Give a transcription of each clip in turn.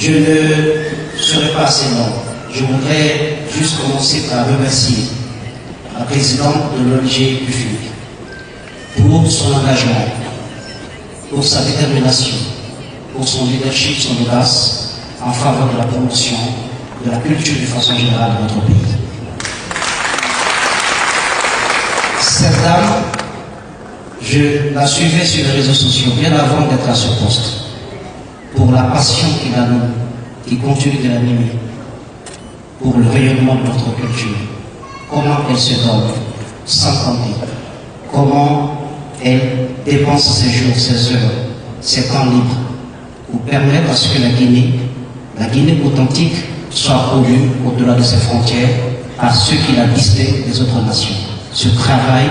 Je ne serai pas assez long. Je voudrais juste commencer par remercier la présidente de l'ONG UFI pour son engagement, pour sa détermination, pour son leadership, son audace en faveur de la promotion de la culture de façon générale de notre pays. Cette dame, je la suivais sur les réseaux sociaux bien avant d'être à ce poste, pour la passion qu'il a nous, qui continue de l'animer, pour le rayonnement de notre culture, comment elle se donne sans compter, comment elle dépense ses jours, ses heures, ses temps libres, pour permettre à ce que la Guinée authentique, soit connue au-delà de ses frontières par ceux qui la distinguent des autres nations. Ce travail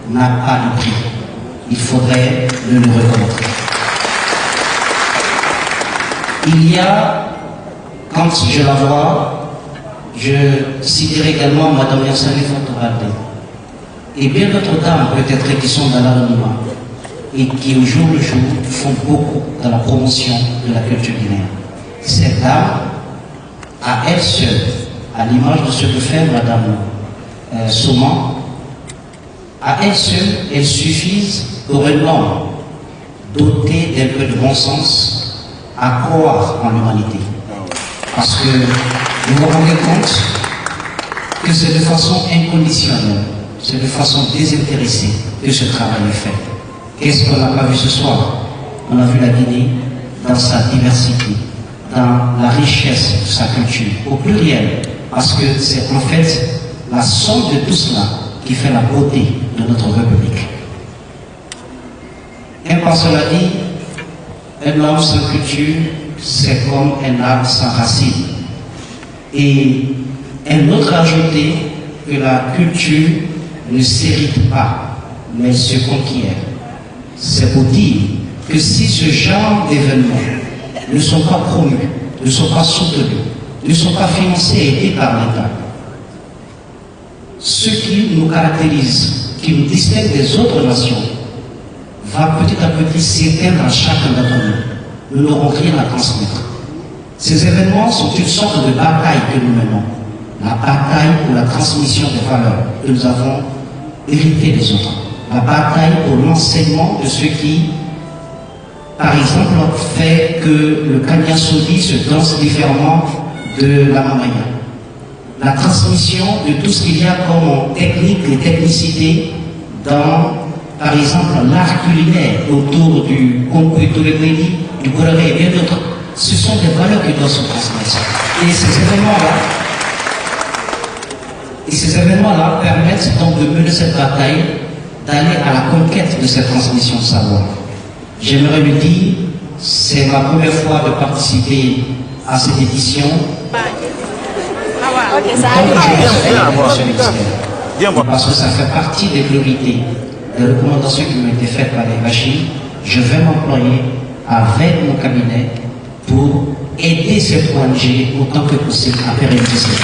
n'a pas de prix. Il faudrait le lui reconnaître. Il y a, quand je la vois, je citerai également Mme Yansani Fantobalde et bien d'autres dames peut-être qui sont dans l'anonymat et qui au jour le jour font beaucoup dans la promotion de la culture guinéenne. Cette dame, à elle seule, à l'image de ce que fait Mme Souman, à elle seule, elle suffit pour un homme doté d'un peu de bon sens à croire en l'humanité. Parce que vous vous rendez compte que c'est de façon inconditionnelle, c'est de façon désintéressée que ce travail est fait. Qu'est-ce qu'on n'a pas vu ce soir? On a vu la Guinée dans sa diversité, dans la richesse de sa culture, au pluriel, parce que c'est en fait la somme de tout cela qui fait la beauté de notre République. Un passeur l'a dit, un homme sans culture, c'est comme un arbre sans racines. Et un autre a ajouté que la culture ne s'hérite pas, mais elle se conquiert. C'est pour dire que si ce genre d'événements ne sont pas promus, ne sont pas soutenus, ne sont pas financés et aidés par l'État, ce qui nous caractérise, qui nous distingue des autres nations, va petit à petit s'éteindre à chacun d'entre nous. Nous n'aurons rien à transmettre. Ces événements sont une sorte de bataille que nous menons. La bataille pour la transmission des valeurs que nous avons héritées des autres. La bataille pour l'enseignement de ce qui, par exemple, fait que le Kanyasodi se danse différemment de la Mamaya. La transmission de tout ce qu'il y a comme technique et technicité dans, par exemple, l'art culinaire autour du Congo, du Goréré et bien d'autres. Ce sont des valeurs qui doivent se transmettre. Et ces événements-là permettent donc de mener cette bataille, d'aller à la conquête de cette transmission de savoir. J'aimerais lui dire, c'est ma première fois de participer à cette édition. Parce que ça fait partie des priorités, des recommandations qui m'ont été faites par les machines. Je vais m'employer avec mon cabinet pour aider cette ONG autant que possible à pérenniser.